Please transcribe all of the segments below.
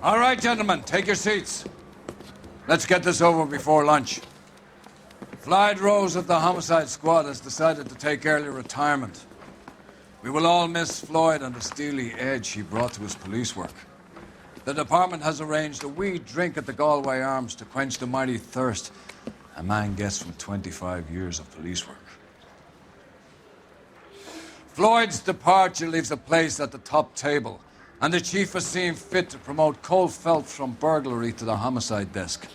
All right, gentlemen, take your seats. Let's get this over before lunch. Floyd Rose of the homicide squad has decided to take early retirement. We will all miss Floyd and the steely edge he brought to his police work. The department has arranged a wee drink at the Galway Arms to quench the mighty thirst a man gets from 25 years of police work. Floyd's departure leaves a place at the top table, and the chief has seen fit to promote Cole Phelps from burglary to the homicide desk.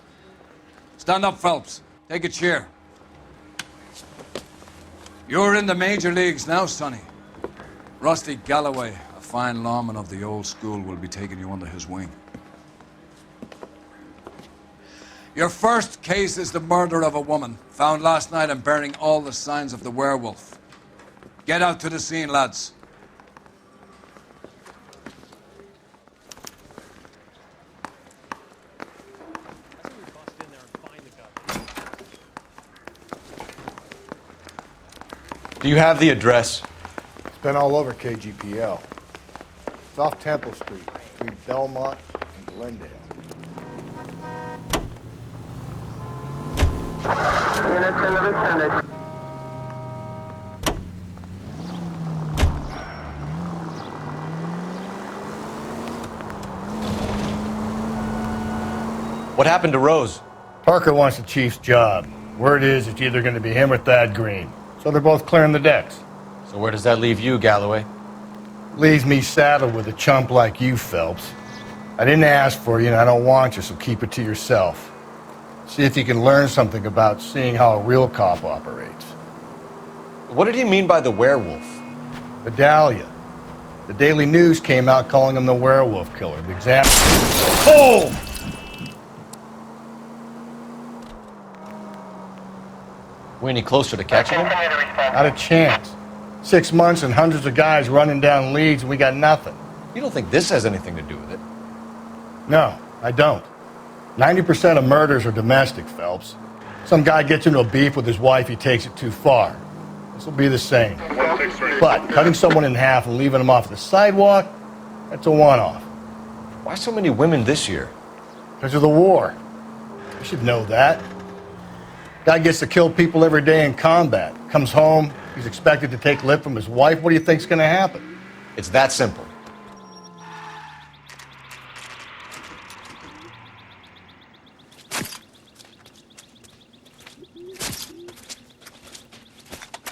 Stand up, Phelps. Take a chair. You're in the major leagues now, Sonny. Rusty Galloway, a fine lawman of the old school, will be taking you under his wing. Your first case is the murder of a woman, found last night and bearing all the signs of the werewolf. Get out to the scene, lads. Do you have the address? It's been all over KGPL. It's off Temple Street, between Belmont and Glendale. Units in the vicinity. What happened to Rose? Parker wants the chief's job. Word is it's either going to be him or Thad Green. So they're both clearing the decks. So where does that leave you, Galloway? Leaves me saddled with a chump like you, Phelps. I didn't ask for you and I don't want you, so keep it to yourself. See if you can learn something about seeing how a real cop operates. What did he mean by the werewolf? Vidalia. The Daily News came out calling him the werewolf killer. The example. Oh! We any closer to catching him? Not a chance. 6 months and hundreds of guys running down leads and we got nothing. You don't think this has anything to do with it? No, I don't. 90% of murders are domestic, Phelps. Some guy gets into a beef with his wife, he takes it too far. This will be the same. But cutting someone in half and leaving them off the sidewalk, that's a one-off. Why so many women this year? Because of the war. You should know that. Guy gets to kill people every day in combat. Comes home, he's expected to take lip from his wife. What do you think's going to happen? It's that simple.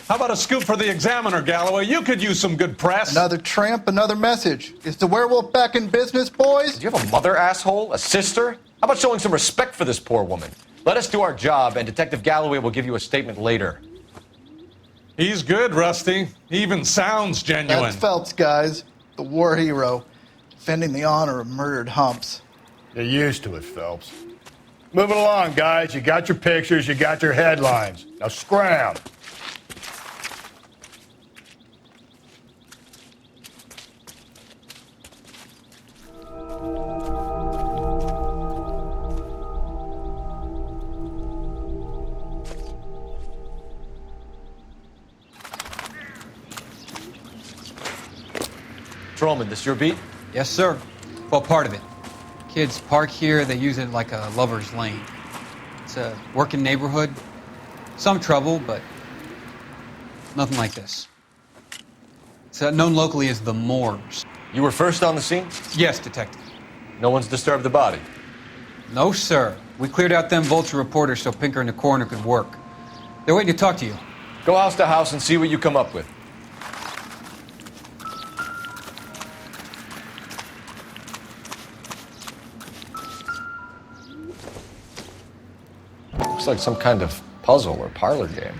How about a scoop for the Examiner, Galloway? You could use some good press. Another tramp, another message. Is the werewolf back in business, boys? Do you have a mother, asshole? A sister? How about showing some respect for this poor woman? Let us do our job, and Detective Galloway will give you a statement later. He's good, Rusty. He even sounds genuine. That's Phelps, guys. The war hero. Defending the honor of murdered humps. You're used to it, Phelps. Moving along, guys. You got your pictures, you got your headlines. Now scram. Patrolman, this your beat? Yes, sir. Well, part of it. Kids park here, they use it like a lover's lane. It's a working neighborhood. Some trouble, but nothing like this. It's known locally as the Moors. You were first on the scene? Yes, detective. No one's disturbed the body? No, sir. We cleared out them vulture reporters so Pinker and the coroner could work. They're waiting to talk to you. Go house to house and see what you come up with. Looks like some kind of puzzle or parlor game.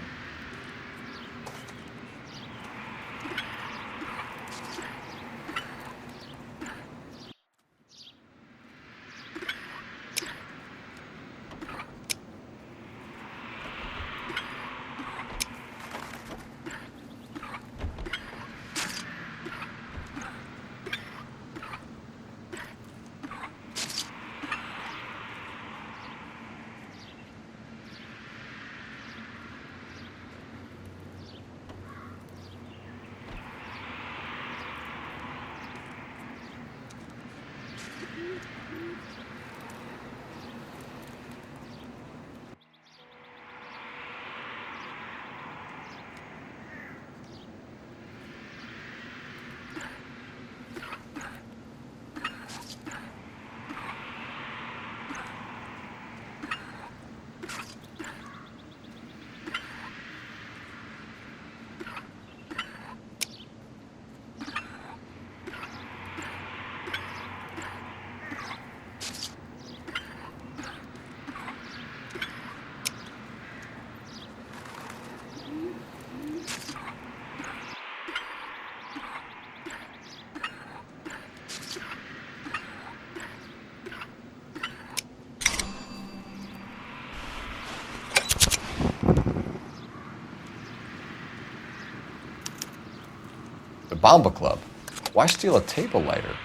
Bomba Club. Why steal a table lighter?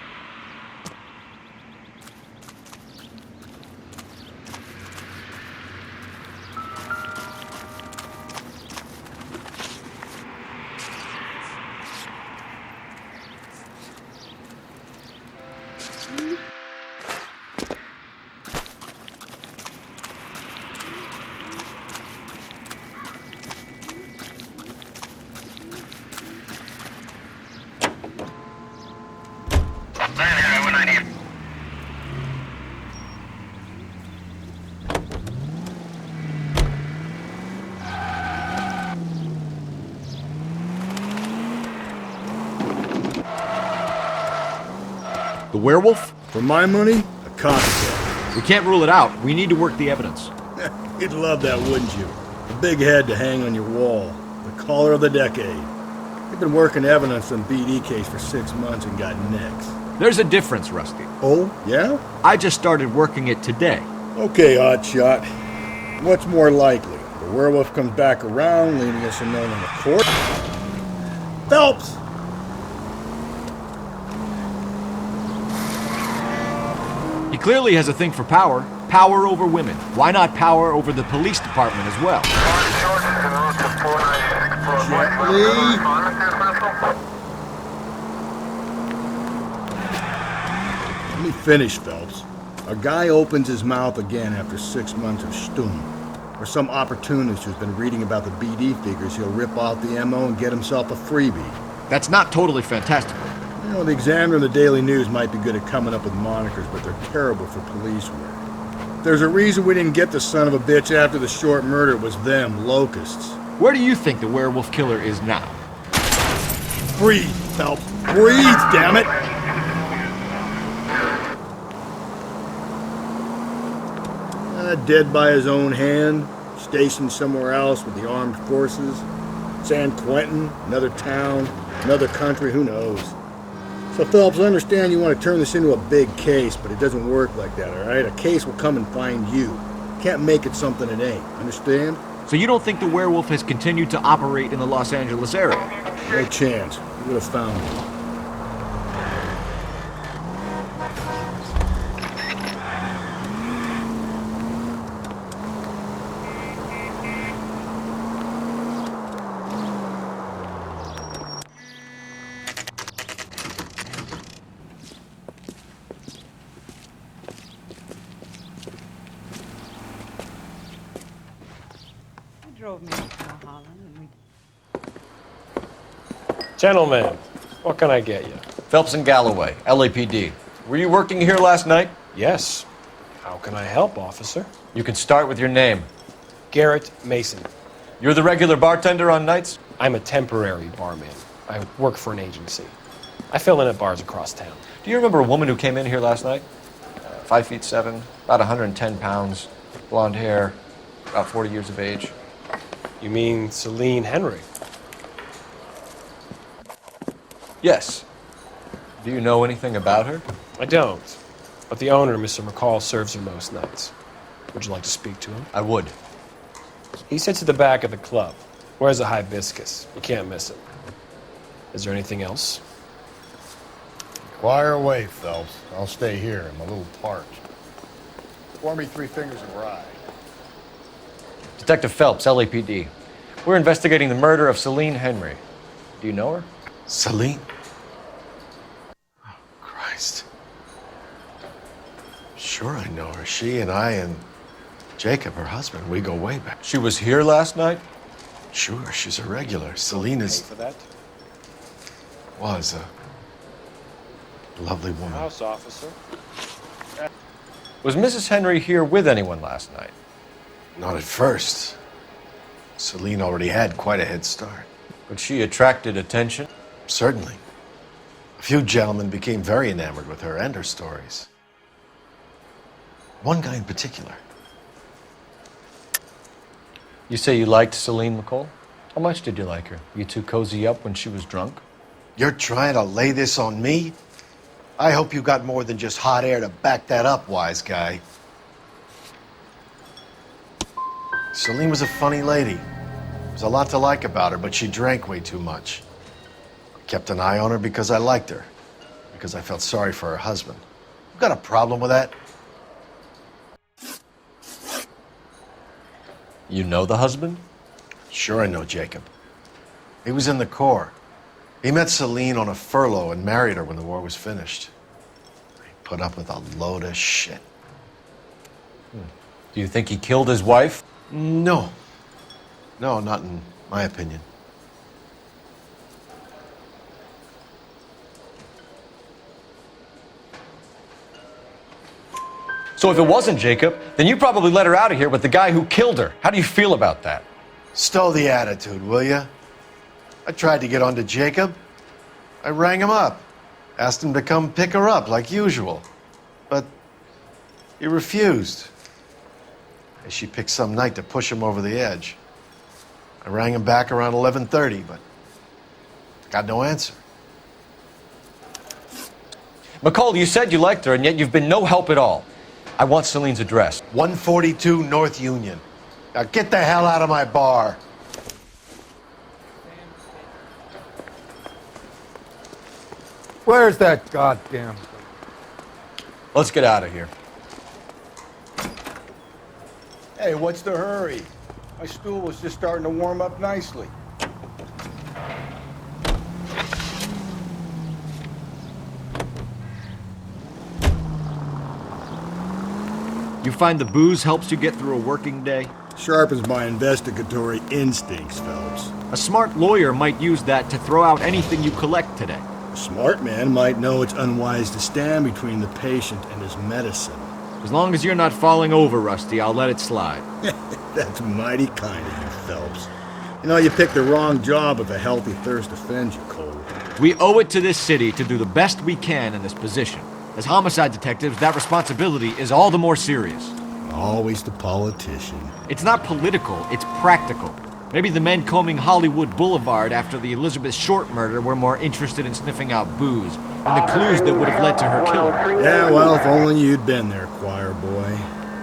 The werewolf? For my money, a copycat. We can't rule it out. We need to work the evidence. You'd love that, wouldn't you? A big head to hang on your wall. The caller of the decade. You've been working evidence on BD case for 6 months and got next. There's a difference, Rusty. Oh, yeah? I just started working it today. Okay, Oddshot. What's more likely? The werewolf comes back around, leaving us unknown on the court? Phelps! He clearly has a thing for power. Power over women. Why not power over the police department as well? Let me finish, Phelps. A guy opens his mouth again after 6 months of stewing. Or some opportunist who's been reading about the BD figures, he'll rip off the MO and get himself a freebie. That's not totally fantastical. You know, the Examiner and the Daily News might be good at coming up with monikers, but they're terrible for police work. There's a reason we didn't get the son of a bitch after the short murder. It was them, locusts. Where do you think the werewolf killer is now? Breathe, Phelps. Breathe, damn it! Dead by his own hand, stationed somewhere else with the armed forces. San Quentin, another town, another country, who knows? So, Phelps, I understand you want to turn this into a big case, but it doesn't work like that, all right? A case will come and find you. Can't make it something it ain't, understand? So you don't think the werewolf has continued to operate in the Los Angeles area? No chance. You would have found him. Drove me to Holland and we... Gentlemen, what can I get you? Phelps and Galloway, LAPD. Were you working here last night? Yes. How can I help, officer? You can start with your name. Garrett Mason. You're the regular bartender on nights? I'm a temporary barman. I work for an agency. I fill in at bars across town. Do you remember a woman who came in here last night? 5'7", about 110 pounds, blonde hair, about 40 years of age. You mean Celine Henry? Yes. Do you know anything about her? I don't. But the owner, Mr. McCall, serves her most nights. Would you like to speak to him? I would. He sits at the back of the club. Wears a hibiscus. You can't miss him. Is there anything else? Inquire away, Phelps. I'll stay here. I'm a little parched. Pour me 3 fingers of rye. Detective Phelps, LAPD. We're investigating the murder of Celine Henry. Do you know her? Celine? Oh, Christ. Sure I know her. She and I and Jacob, her husband, we go way back. She was here last night? Sure, she's a regular. Celine is... For that? was a lovely woman. House officer. Was Mrs. Henry here with anyone last night? Not at first. Celine already had quite a head start. But she attracted attention? Certainly. A few gentlemen became very enamored with her and her stories. One guy in particular. You say you liked Celine McCall? How much did you like her? You two cozy up when she was drunk? You're trying to lay this on me? I hope you got more than just hot air to back that up, wise guy. Celine was a funny lady. There's a lot to like about her, but she drank way too much. kept an eye on her because I liked her, because I felt sorry for her husband. You got a problem with that? You know the husband? Sure I know Jacob. He was in the Corps. He met Celine on a furlough and married her when the war was finished. He put up with a load of shit. Do you think he killed his wife? No. No, not in my opinion. So if it wasn't Jacob, then you probably let her out of here with the guy who killed her. How do you feel about that? Stow the attitude, will ya? I tried to get onto Jacob. I rang him up, asked him to come pick her up like usual. But he refused. She picked some night to push him over the edge. I rang him back around 11:30, but got no answer. McCall, you said you liked her, and yet you've been no help at all. I want Celine's address. 142 North Union. Now get the hell out of my bar. Where's that goddamn thing? Let's get out of here. Hey, what's the hurry? My stool was just starting to warm up nicely. You find the booze helps you get through a working day? Sharpens my investigatory instincts, Phelps. A smart lawyer might use that to throw out anything you collect today. A smart man might know it's unwise to stand between the patient and his medicine. As long as you're not falling over, Rusty, I'll let it slide. That's mighty kind of you, Phelps. You know, you picked the wrong job if a healthy thirst offends you, Cole. We owe it to this city to do the best we can in this position. As homicide detectives, that responsibility is all the more serious. Always the politician. It's not political, it's practical. Maybe the men combing Hollywood Boulevard after the Elizabeth Short murder were more interested in sniffing out booze and the clues that would have led to her killing. Yeah, well, if only you'd been there, choir boy.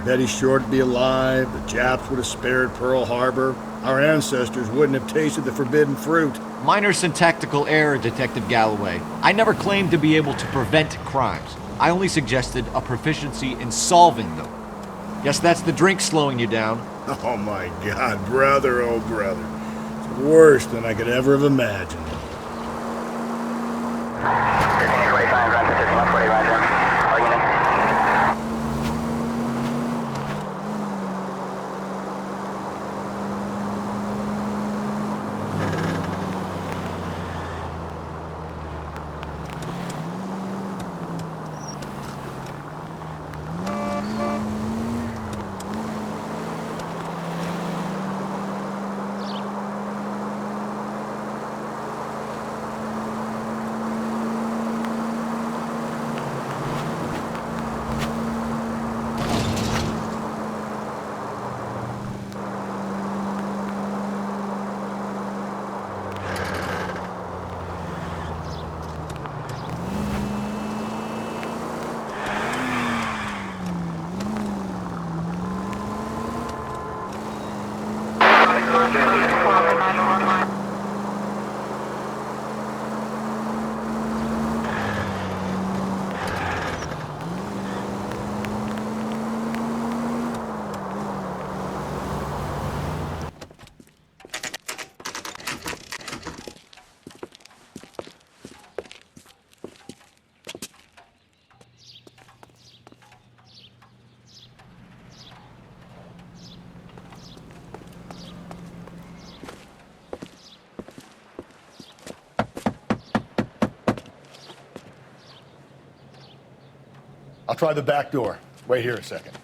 Betty Short would be alive, the Japs would have spared Pearl Harbor, our ancestors wouldn't have tasted the forbidden fruit. Minor syntactical error, Detective Galloway. I never claimed to be able to prevent crimes. I only suggested a proficiency in solving them. Guess that's the drink slowing you down. Oh my God, brother, oh brother. It's worse than I could ever have imagined. I'll try the back door. Wait here a second.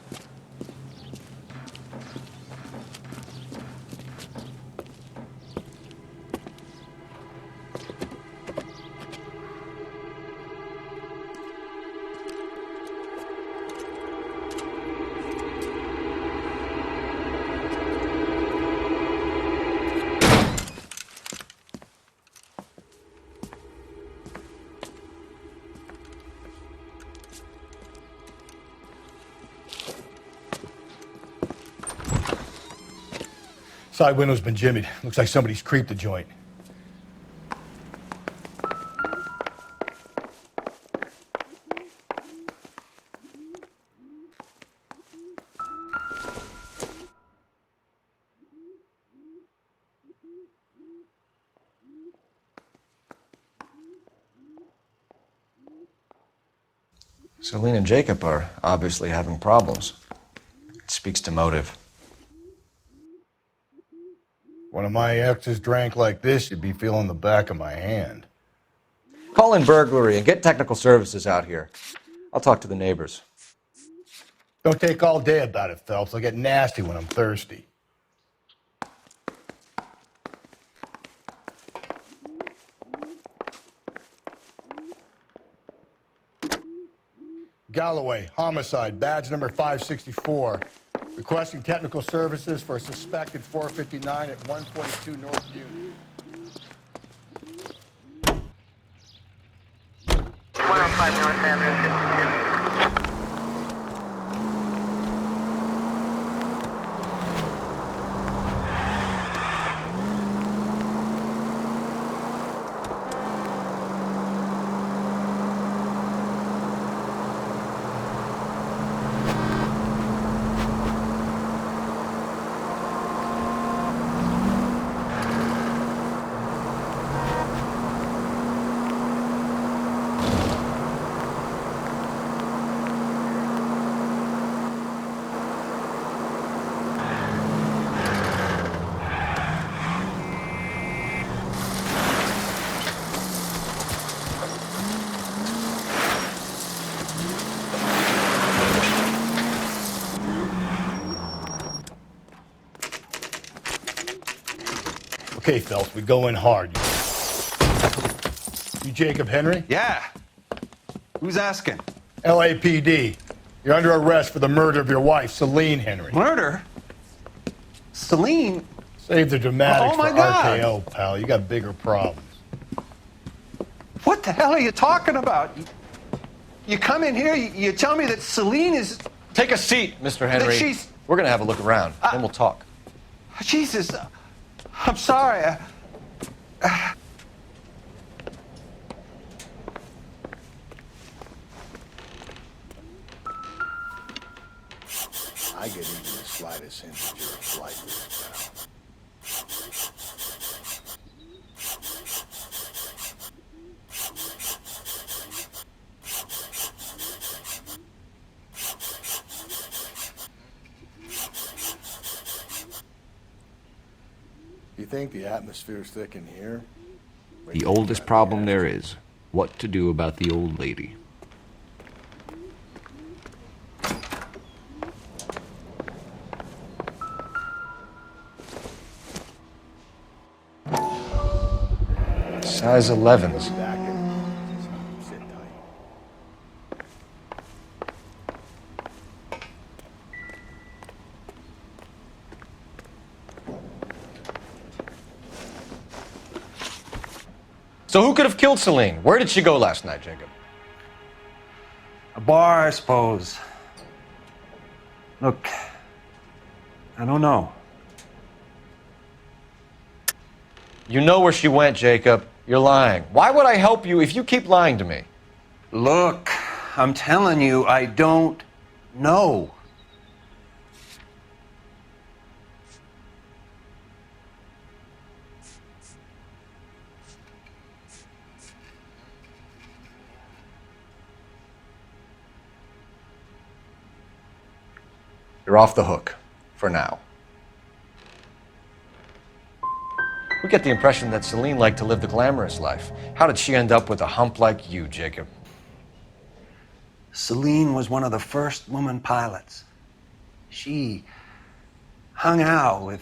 Side window's been jimmied. Looks like somebody's creeped the joint. Celine and Jacob are obviously having problems. It speaks to motive. One of my exes drank like this, you'd be feeling the back of my hand. Call in burglary and get technical services out here. I'll talk to the neighbors. Don't take all day about it, Phelps. I'll get nasty when I'm thirsty. Galloway, homicide, badge number 564. Requesting technical services for a suspected 459 at 142 North Union. 105 North Avenue, 52. Okay, Phelps, we go in hard. You Jacob Henry? Yeah. Who's asking? LAPD. You're under arrest for the murder of your wife, Celine Henry. Murder? Celine? Save the dramatics Oh, my for God. RKO, pal. You got bigger problems. What the hell are you talking about? You come in here, you tell me that Celine is... Take a seat, Mr. Henry. That she's... We're gonna have a look around, then we'll talk. Jesus, I'm sorry. I get even the slightest hint that you're a flight risk, pal. You think the atmosphere's thick in here? The oldest problem there is, what to do about the old lady. Size 11s. Sit tight. So who could have killed Celine? Where did she go last night, Jacob? A bar, I suppose. Look, I don't know. You know where she went, Jacob. You're lying. Why would I help you if you keep lying to me? Look, I'm telling you, I don't know. You're off the hook. For now. We get the impression that Celine liked to live the glamorous life. How did she end up with a hump like you, Jacob? Celine was one of the first woman pilots. She hung out with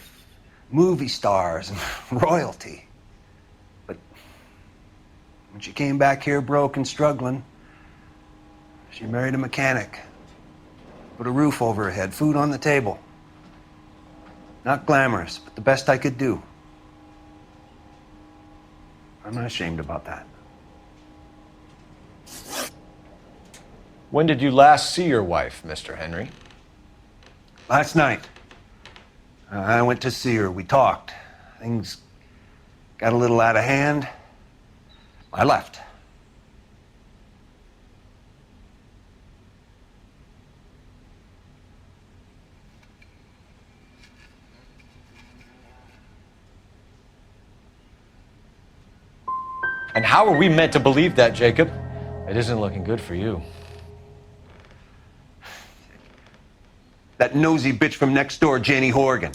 movie stars and royalty. But when she came back here broke and struggling, she married a mechanic. Put a roof over her head, food on the table. Not glamorous, but the best I could do. I'm not ashamed about that. When did you last see your wife, Mr. Henry? Last night, I went to see her. We talked. Things got a little out of hand. I left. And how are we meant to believe that, Jacob? It isn't looking good for you. That nosy bitch from next door, Janie Horgan.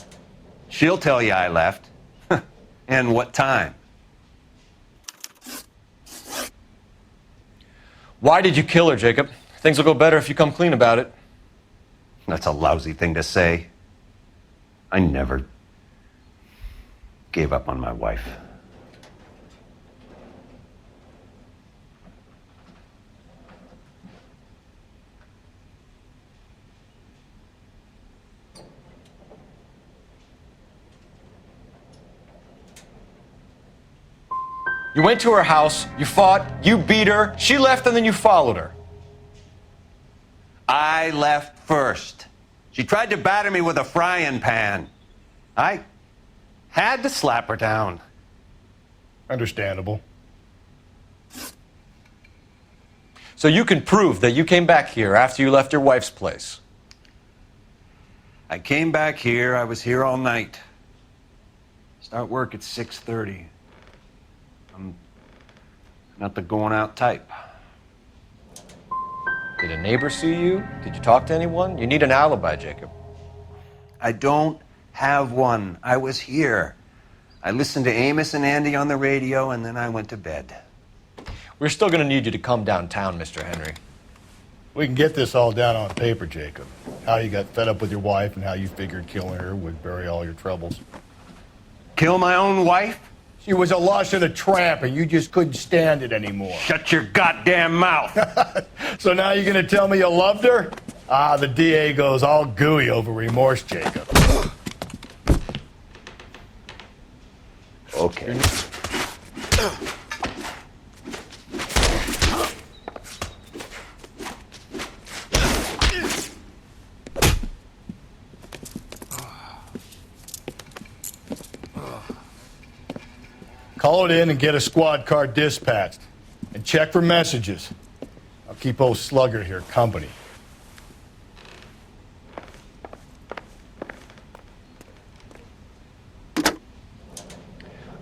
She'll tell you I left. And what time. Why did you kill her, Jacob? Things will go better if you come clean about it. That's a lousy thing to say. I never gave up on my wife. You went to her house, you fought, you beat her, she left, and then you followed her. I left first. She tried to batter me with a frying pan. I had to slap her down. Understandable. So you can prove that you came back here after you left your wife's place. I came back here. I was here all night. Start work at 6:30. I'm not the going out type. Did a neighbor see you? Did you talk to anyone? You need an alibi, Jacob. I don't have one. I was here. I listened to Amos and Andy on the radio, and then I went to bed. We're still going to need you to come downtown, Mr. Henry. We can get this all down on paper, Jacob. How you got fed up with your wife and how you figured killing her would bury all your troubles. Kill my own wife? She was a lush and a tramp, and you just couldn't stand it anymore. Shut your goddamn mouth. So now you're going to tell me you loved her? Ah, the DA goes all gooey over remorse, Jacob. Okay. Call it in and get a squad car dispatched. And check for messages. I'll keep old Slugger here company.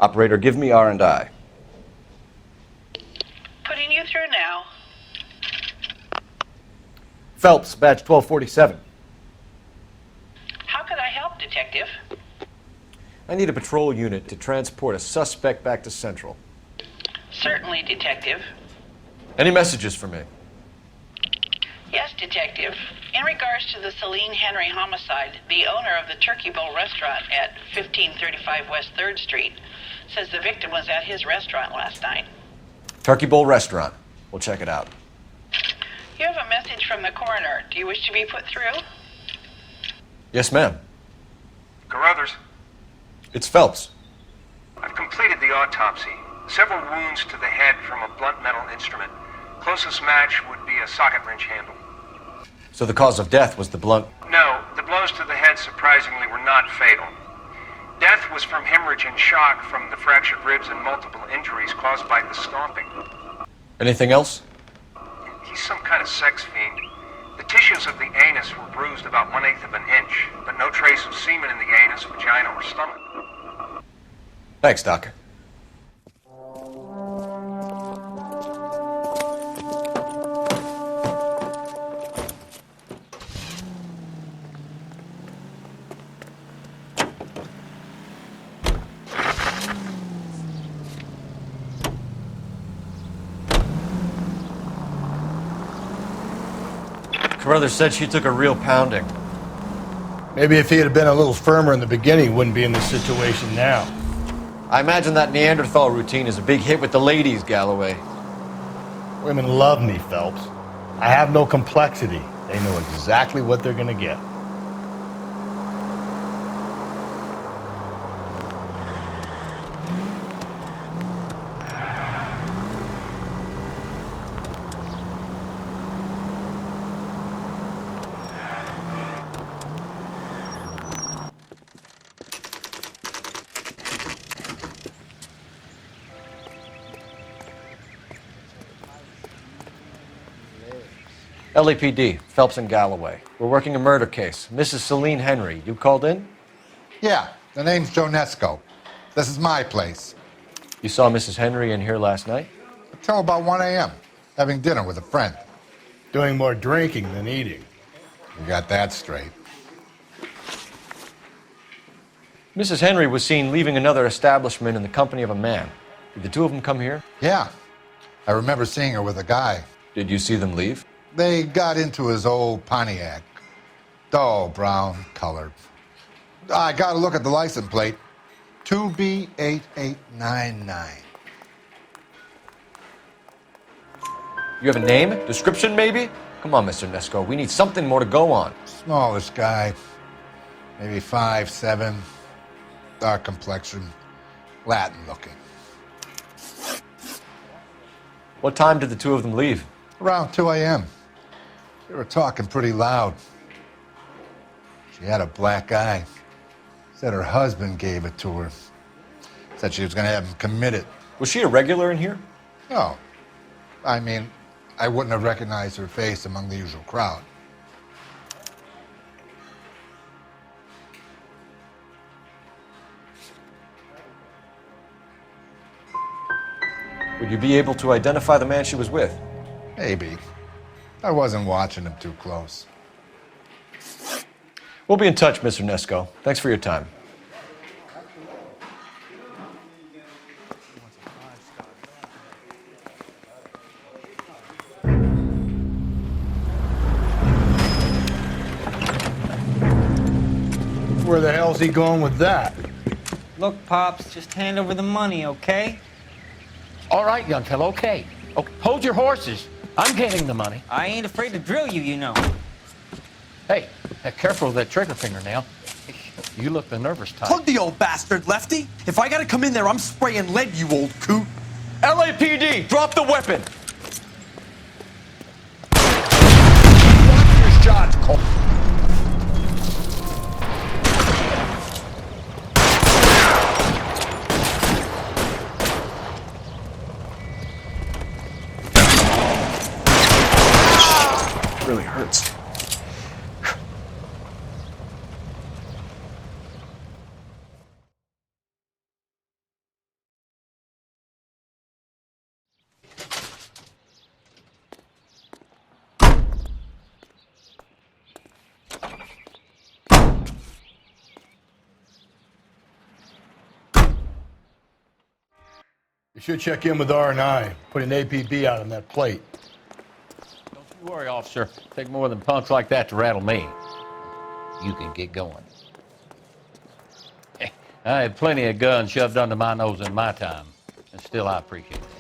Operator, give me R&I. Putting you through now. Phelps, badge 1247. How could I help, Detective? I need a patrol unit to transport a suspect back to Central. Certainly, Detective. Any messages for me? Yes, Detective. In regards to the Celine Henry homicide, the owner of the Turkey Bowl restaurant at 1535 West 3rd Street says the victim was at his restaurant last night. Turkey Bowl Restaurant. We'll check it out. You have a message from the coroner. Do you wish to be put through? Yes, ma'am. Carruthers, It's Phelps. I've completed the autopsy. Several wounds to the head from a blunt metal instrument. Closest match would be a socket wrench handle. So the cause of death was the blunt... No, the blows to the head surprisingly were not fatal. Death was from hemorrhage and shock from the fractured ribs and multiple injuries caused by the stomping. Anything else? He's some kind of sex fiend. The tissues of the anus were bruised about 1/8 of an inch, but no trace of semen in the anus, vagina, or stomach. Thanks, Doc. Carruthers said she took a real pounding. Maybe if he had been a little firmer in the beginning, he wouldn't be in this situation now. I imagine that Neanderthal routine is a big hit with the ladies, Galloway. Women love me, Phelps. I have no complexity. They know exactly what they're going to get. LAPD, Phelps and Galloway. We're working a murder case. Mrs. Celine Henry, you called in? Yeah, the name's Jonesco. This is my place. You saw Mrs. Henry in here last night? Until about 1 a.m., having dinner with a friend. Doing more drinking than eating. You got that straight. Mrs. Henry was seen leaving another establishment in the company of a man. Did the two of them come here? Yeah. I remember seeing her with a guy. Did you see them leave? They got into his old Pontiac. Dull brown color. I got to look at the license plate. 2B8899. You have a name? Description, maybe? Come on, Mr. Nesco. We need something more to go on. Smallish guy. Maybe 5'7". Dark complexion. Latin looking. What time did the two of them leave? Around 2 a.m. They were talking pretty loud. She had a black eye. Said her husband gave it to her. Said she was going to have him committed. Was she a regular in here? No. I mean, I wouldn't have recognized her face among the usual crowd. Would you be able to identify the man she was with? Maybe. I wasn't watching him too close. We'll be in touch, Mr. Nesco. Thanks for your time. Where the hell's he going with that? Look, Pops, just hand over the money, okay? All right, young fellow, okay. Oh, hold your horses. I'm getting the money. I ain't afraid to drill you, you know. Hey, careful with that trigger finger now. You look the nervous type. Plug the old bastard, Lefty. If I gotta come in there, I'm spraying lead, you old coot. LAPD, drop the weapon! Watch your shots, Cole. Really hurts. You should check in with R&I. Put an APB out on that plate. Don't you worry, officer. Take more than punks like that to rattle me. You can get going. I had plenty of guns shoved under my nose in my time, and still I appreciate the help.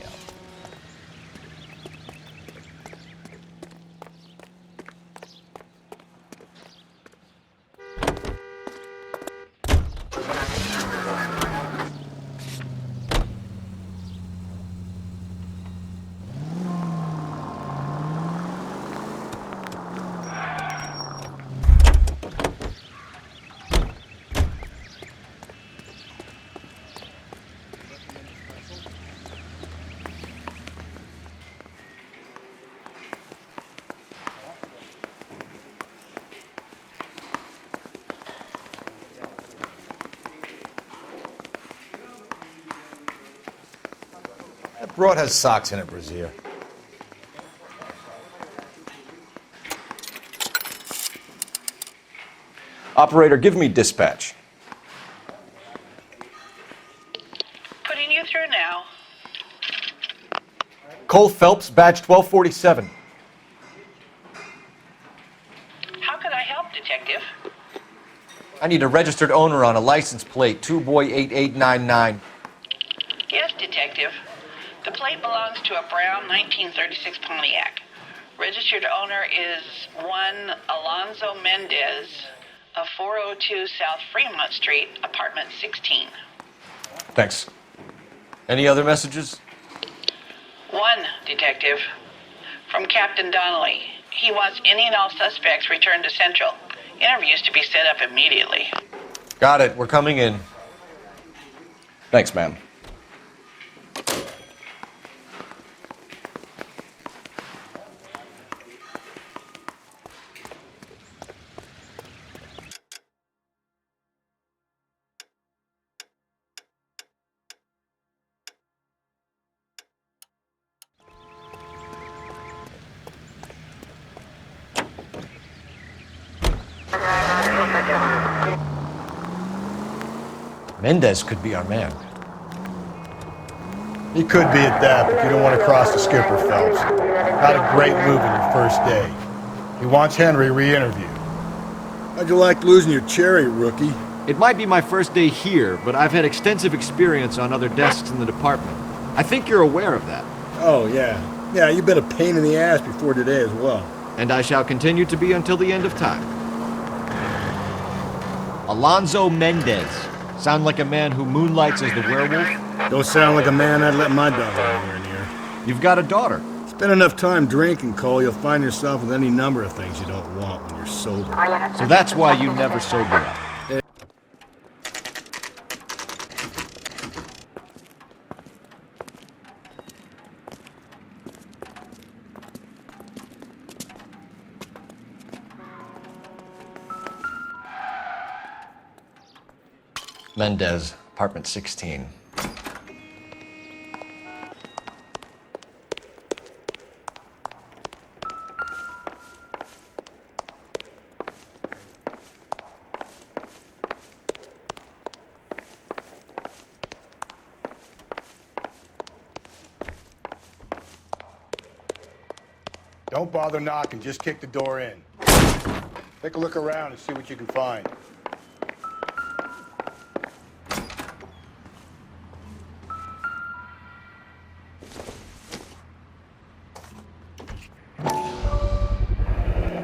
That broad has socks in it, Brazier. Operator, give me dispatch. Putting you through now. Cole Phelps, badge 1247. How could I help, Detective? I need a registered owner on a license plate, 2boy8899. Yes, Detective. The plate belongs to a brown 1936 Pontiac. Registered owner is one Alonzo Mendez of 402 South Fremont Street, apartment 16. Thanks. Any other messages? One, Detective. From Captain Donnelly. He wants any and all suspects returned to Central. Interviews to be set up immediately. Got it. We're coming in. Thanks, ma'am. Mendez could be our man. He could be at that, but you don't want to cross the skipper, Phelps. Not a great move on your first day. He wants Henry re-interviewed. How'd you like losing your cherry, rookie? It might be my first day here, but I've had extensive experience on other desks in the department. I think you're aware of that. Oh, yeah. Yeah, you've been a pain in the ass before today as well. And I shall continue to be until the end of time. Alonzo Mendez. Sound like a man who moonlights as the werewolf? Don't sound like a man I'd let my daughter anywhere near. You've got a daughter. Spend enough time drinking, Cole, you'll find yourself with any number of things you don't want when you're sober. So that's why you never sober up. Mendez, apartment 16. Don't bother knocking, just kick the door in. Take a look around and see what you can find.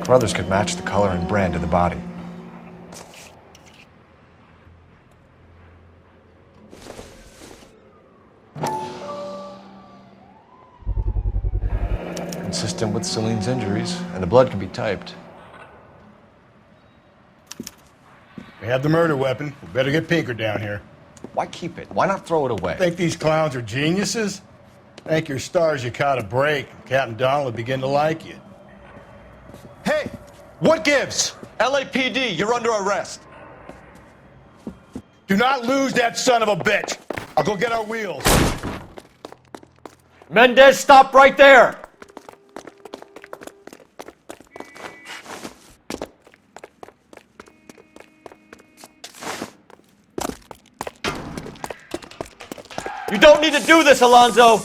Brothers could match the color and brand of the body. Consistent with Celine's injuries, and the blood can be typed. We have the murder weapon. We better get Pinker down here. Why keep it? Why not throw it away? Think these clowns are geniuses? Thank your stars you caught a break. Captain Donald will begin to like you. Hey, what gives? LAPD, you're under arrest. Do not lose that son of a bitch. I'll go get our wheels. Mendez, stop right there! You don't need to do this, Alonzo!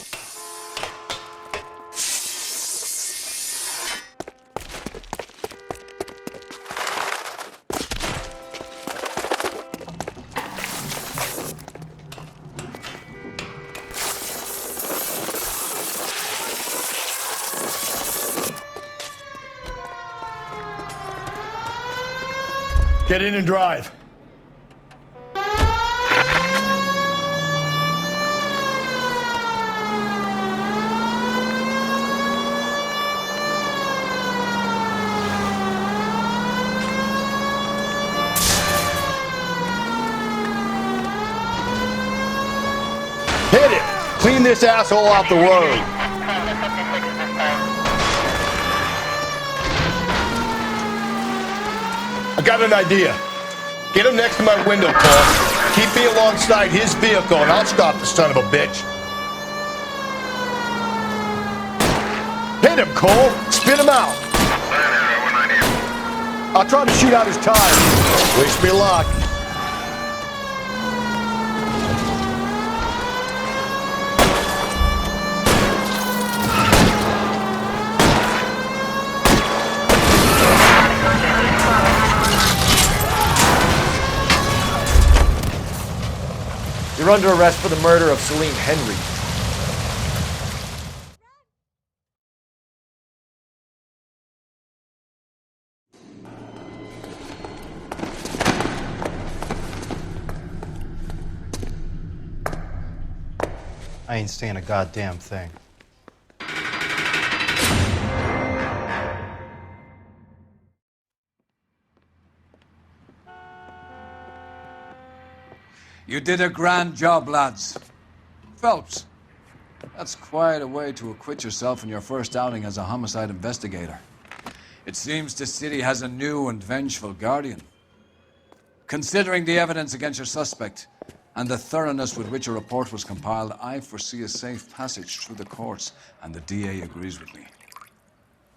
Get in and drive. Hit it! Clean this asshole off the road. I got an idea. Get him next to my window, Cole. Keep me alongside his vehicle and I'll stop the son of a bitch. Hit him, Cole. Spin him out. I'll try to shoot out his tires. Wish me luck. You're under arrest for the murder of Celine Henry. I ain't saying a goddamn thing. You did a grand job, lads. Phelps, that's quite a way to acquit yourself in your first outing as a homicide investigator. It seems the city has a new and vengeful guardian. Considering the evidence against your suspect and the thoroughness with which a report was compiled, I foresee a safe passage through the courts, and the DA agrees with me.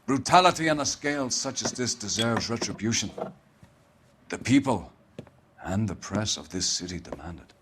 Brutality on a scale such as this deserves retribution. The people and the press of this city demand it.